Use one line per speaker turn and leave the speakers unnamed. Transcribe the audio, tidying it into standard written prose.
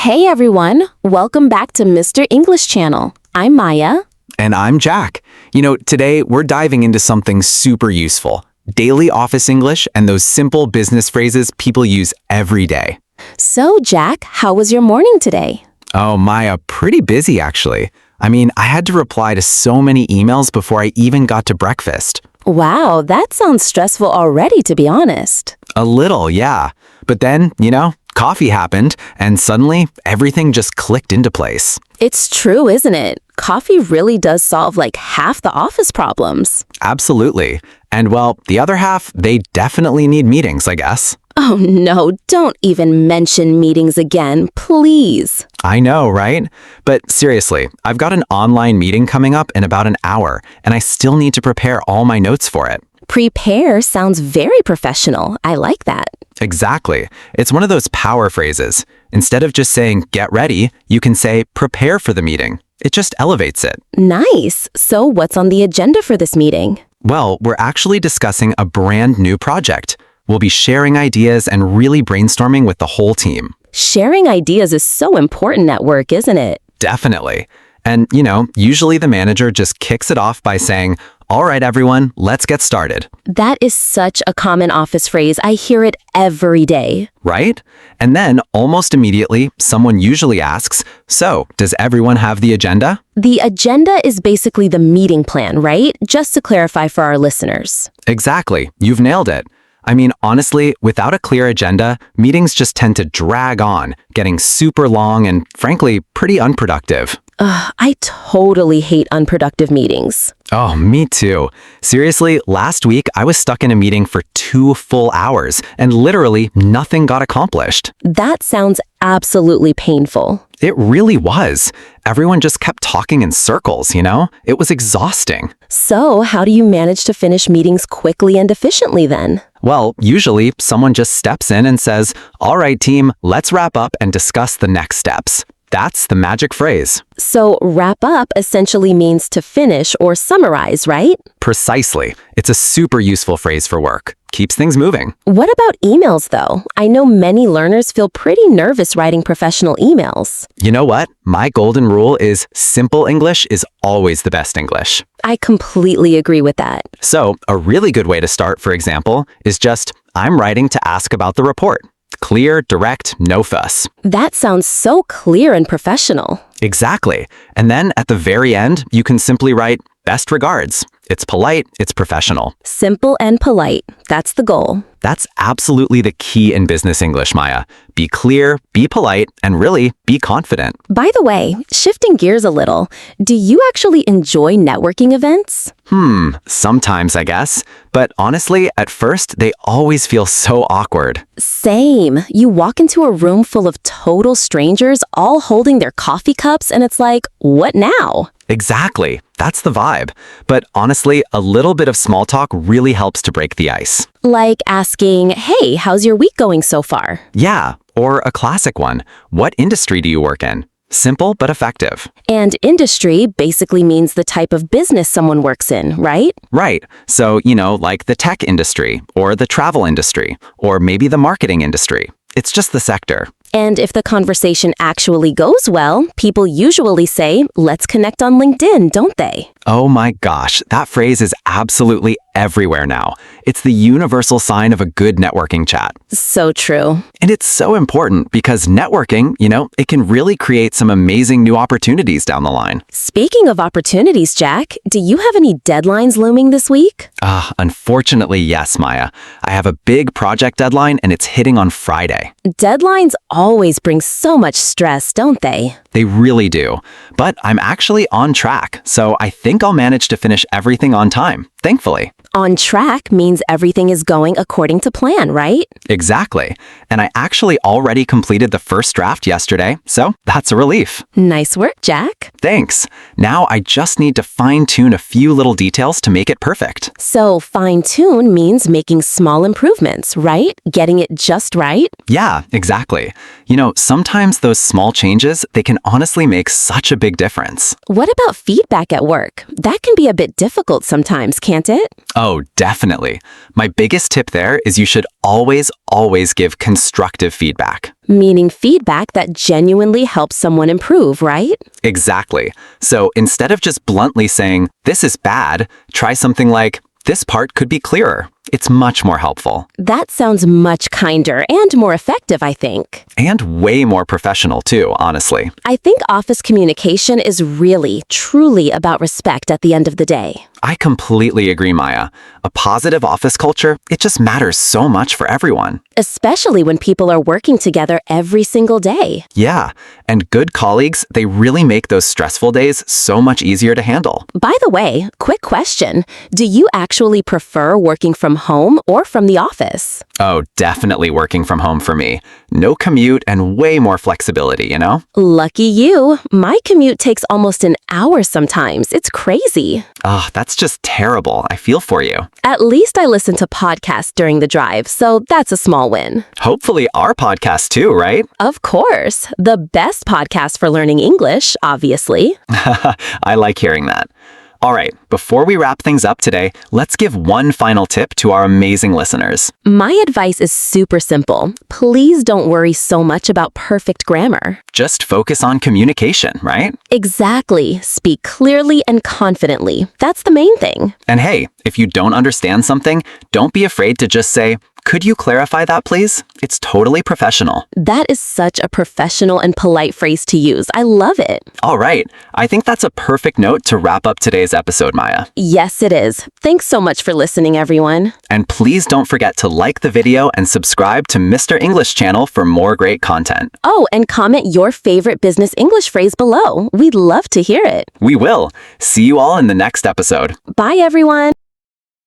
Hey everyone, welcome back to Mr. English Channel. I'm Maya.
And I'm Jack. Today we're diving into something super useful. Daily office English and those simple business phrases people use every day.
So Jack, how was your morning today?
Oh, Maya, pretty busy actually. I had to reply to so many emails before I even got to breakfast.
Wow, that sounds stressful already, to be honest.
A little, yeah. But then, coffee happened and suddenly everything just clicked into place.
It's true, isn't it? Coffee really does solve like half the office problems.
Absolutely. And well, the other half, they definitely need meetings, I guess.
Oh no, don't even mention meetings again, please.
I know, right? But seriously, I've got an online meeting coming up in about an hour, and I still need to prepare all my notes for it.
Prepare sounds very professional. I like that.
Exactly. It's one of those power phrases. Instead of just saying, get ready, you can say, prepare for the meeting. It just elevates it.
Nice. So what's on the agenda for this meeting?
Well, we're actually discussing a brand new project. We'll be sharing ideas and really brainstorming with the whole team.
Sharing ideas is so important at work, isn't it?
Definitely. And, usually the manager just kicks it off by saying, all right, everyone, let's get started.
That is such a common office phrase. I hear it every day.
Right? And then, almost immediately, someone usually asks, so, does everyone have the agenda?
The agenda is basically the meeting plan, right? Just to clarify for our listeners.
Exactly. You've nailed it. Honestly, without a clear agenda, meetings just tend to drag on, getting super long and, frankly, pretty unproductive.
I totally hate unproductive meetings.
Oh, me too. Seriously, last week I was stuck in a meeting for 2 full hours and literally nothing got accomplished.
That sounds absolutely painful.
It really was. Everyone just kept talking in circles, It was exhausting.
So, how do you manage to finish meetings quickly and efficiently then?
Well, usually someone just steps in and says, all right, team, let's wrap up and discuss the next steps. That's the magic phrase.
So, wrap up essentially means to finish or summarize, right?
Precisely. It's a super useful phrase for work. Keeps things moving.
What about emails, though? I know many learners feel pretty nervous writing professional emails.
You know what? My golden rule is simple English is always the best English.
I completely agree with that.
So, a really good way to start, for example, is just, I'm writing to ask about the report. Clear, direct, no fuss.
That sounds so clear and professional.
Exactly. And then at the very end, you can simply write, best regards. It's polite, it's professional.
Simple and polite. That's the goal.
That's absolutely the key in business English, Maya. Be clear, be polite, and really be confident.
By the way, shifting gears a little, do you actually enjoy networking events?
Sometimes, I guess. But honestly, at first, they always feel so awkward.
Same. You walk into a room full of total strangers all holding their coffee cups and it's like, what now?
Exactly. That's the vibe. But honestly, a little bit of small talk really helps to break the ice.
Like asking, hey, how's your week going so far?
Yeah, or a classic one. What industry do you work in? Simple but effective.
And industry basically means the type of business someone works in, right?
Right. So, like the tech industry, or the travel industry, or maybe the marketing industry. It's just the sector.
And if the conversation actually goes well, people usually say, let's connect on LinkedIn, don't they?
Oh my gosh, that phrase is absolutely everywhere now. It's the universal sign of a good networking chat.
So true.
And it's so important because networking, it can really create some amazing new opportunities down the line.
Speaking of opportunities, Jack, do you have any deadlines looming this week?
Unfortunately, yes, Maya. I have a big project deadline and it's hitting on Friday.
Deadlines always bring so much stress, don't they?
They really do. But I'm actually on track, so I think I'll manage to finish everything on time, thankfully.
On track means everything is going according to plan, right?
Exactly. And I actually already completed the first draft yesterday, so that's a relief.
Nice work, Jack.
Thanks. Now I just need to fine-tune a few little details to make it perfect.
So fine-tune means making small improvements, right? Getting it just right?
Yeah, exactly. Sometimes those small changes, they can honestly make such a big difference.
What about feedback at work? feedback. That can be a bit difficult sometimes, can't it?
Oh, definitely. My biggest tip there is you should always give constructive feedback.
Meaning feedback that genuinely helps someone improve, right?
Exactly. So instead of just bluntly saying, this is bad, try something like, this part could be clearer. It's much more helpful.
That sounds much kinder and more effective, I think.
And way more professional too, honestly.
I think office communication is really, truly about respect at the end of the day.
I completely agree, Maya. A positive office culture, it just matters so much for everyone.
Especially when people are working together every single day.
Yeah, and good colleagues, they really make those stressful days so much easier to handle.
By the way, quick question. Do you actually prefer working from home or from the office?
Oh, definitely working from home for me. No commute and way more flexibility, you know?
Lucky you. My commute takes almost an hour sometimes. It's crazy.
Oh, that's just terrible. I feel for you.
At least I listen to podcasts during the drive, so that's a small win.
Hopefully our podcast too, right?
Of course. The best podcast for learning English, obviously.
I like hearing that. All right, before we wrap things up today, let's give one final tip to our amazing listeners.
My advice is super simple. Please don't worry so much about perfect grammar.
Just focus on communication, right?
Exactly. Speak clearly and confidently. That's the main thing.
And hey, if you don't understand something, don't be afraid to just say, could you clarify that, please? It's totally professional.
That is such a professional and polite phrase to use. I love it.
All right, I think that's a perfect note to wrap up today's episode, Maya.
Yes, it is. Thanks so much for listening, everyone.
And please don't forget to like the video and subscribe to Mr. English channel for more great content.
Oh, and comment your favorite business English phrase below. We'd love to hear it.
We will. See you all in the next episode.
Bye, everyone.